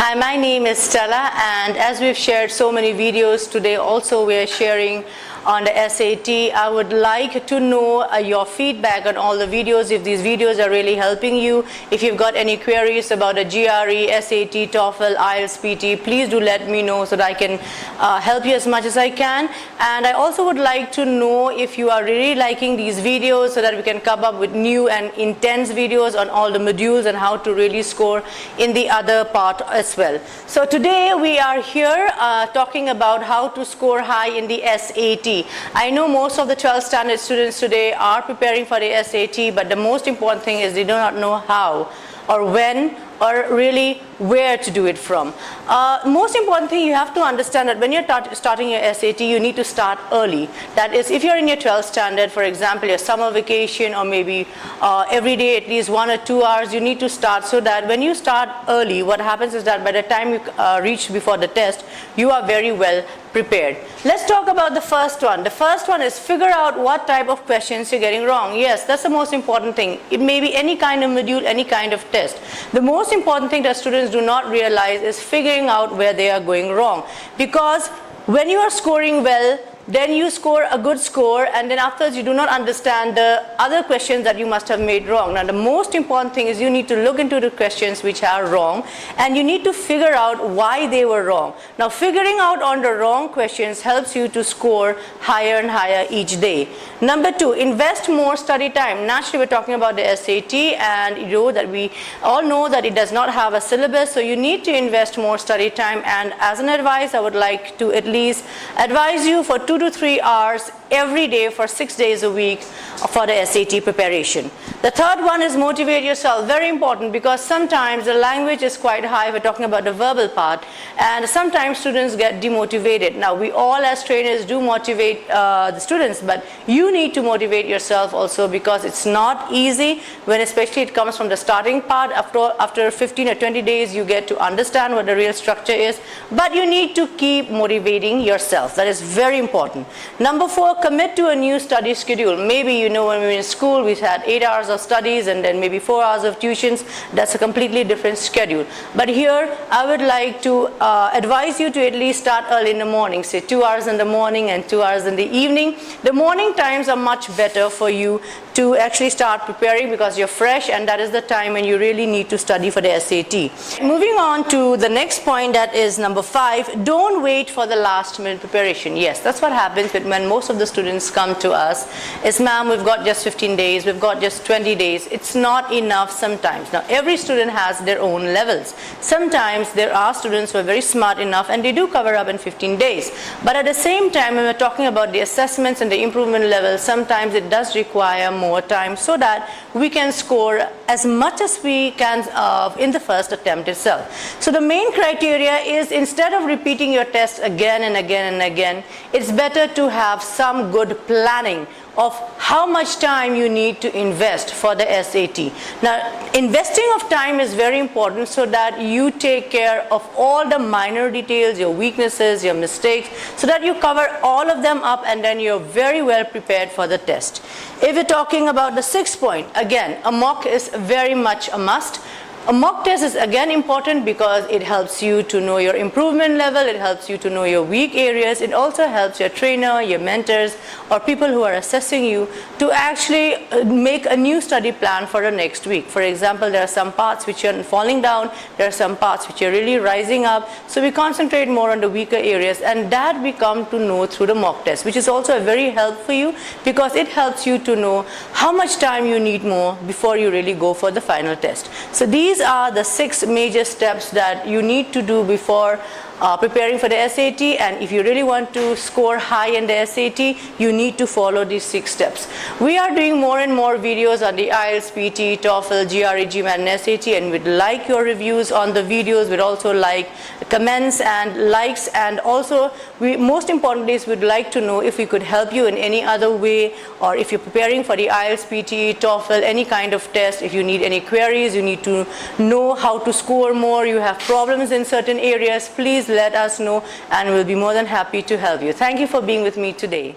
Hi, my name is Stella, and as we've shared so many videos today, also we are sharing on the SAT. I would like to know your feedback on all the videos, if these videos are really helping you. If you've got any queries about a GRE, SAT, TOEFL, IELTS, PT, please do let me know so that I can help you as much as I can. And I also would like to know if you are really liking these videos so that we can come up with new and intense videos on all the modules and how to really score in the other part as well. So today we are here talking about how to score high in the SAT. I know most of the 12th standard students today are preparing for the SAT, but the most important thing is they do not know how or when or really where to do it from. Most important thing, you have to understand that when you're starting your SAT, you need to start early. That is, if you're in your 12th standard, for example, your summer vacation, or maybe every day at least 1 or 2 hours, you need to start so that when you start early, what happens is that by the time you reach before the test, you are very well prepared. Let's talk about the first one. The first one is figure out what type of questions you're getting wrong. Yes, that's the most important thing. It may be any kind of module, any kind of test. The most important thing that students do not realize is figuring out where they are going wrong. Because when you are scoring well, then you score a good score, and then afterwards you do not understand the other questions that you must have made wrong. Now the most important thing is you need to look into the questions which are wrong, and you need to figure out why they were wrong. Now figuring out on the wrong questions helps you to score higher and higher each day. Number 2, invest more study time. Naturally we're talking about the SAT, and you know that we all know that it does not have a syllabus, so you need to invest more study time. And as an advice, I would like to at least advise you for 2 to 3 hours every day for 6 days a week for the SAT preparation. The third one is motivate yourself. Very important, because sometimes the language is quite high. We're talking about the verbal part, and sometimes students get demotivated. Now we all as trainers do motivate the students, but you need to motivate yourself also, because it's not easy when especially it comes from the starting part. After 15 or 20 days you get to understand what the real structure is, but you need to keep motivating yourself. That is very important. Number 4, commit to a new study schedule. Maybe you know when we were in school we had 8 hours of studies and then maybe 4 hours of tuitions. That's a completely different schedule. But here I would like to advise you to at least start early in the morning, say 2 hours in the morning and 2 hours in the evening. The morning times are much better for you to actually start preparing, because you're fresh, and that is the time when you really need to study for the SAT. Moving on to the next point, that is number 5, don't wait for the last minute preparation. Yes, that's what happens when most of the students come to us is, ma'am, we've got just 15 days, we've got just 20 days. It's not enough sometimes. Now every student has their own levels. Sometimes there are students who are very smart enough and they do cover up in 15 days. But at the same time, when we're talking about the assessments and the improvement levels, sometimes it does require more time so that we can score as much as we can in the first attempt itself. So the main criteria is, instead of repeating your test again and again and again, it's better to have some good planning of how much time you need to invest for the SAT. Now, investing of time is very important so that you take care of all the minor details, your weaknesses, your mistakes, so that you cover all of them up, and then you're very well prepared for the test. If you're talking about the 6th point, again, a mock is very much a must. A mock test is again important because it helps you to know your improvement level, it helps you to know your weak areas, it also helps your trainer, your mentors, or people who are assessing you to actually make a new study plan for the next week. For example, there are some parts which are falling down, there are some parts which are really rising up, so we concentrate more on the weaker areas, and that we come to know through the mock test, which is also a very help for you, because it helps you to know how much time you need more before you really go for the final test. So these are the 6 major steps that you need to do before preparing for the SAT, and if you really want to score high in the SAT, you need to follow these 6 steps. We are doing more and more videos on the IELTS, PT, TOEFL, GRE, GMAT and SAT, and we'd like your reviews on the videos. We'd also like comments and likes, and also most importantly is we'd like to know if we could help you in any other way, or if you're preparing for the IELTS, PT, TOEFL, any kind of test, if you need any queries, you need to know how to score more, you have problems in certain areas, please let us know, and we'll be more than happy to help you. Thank you for being with me today.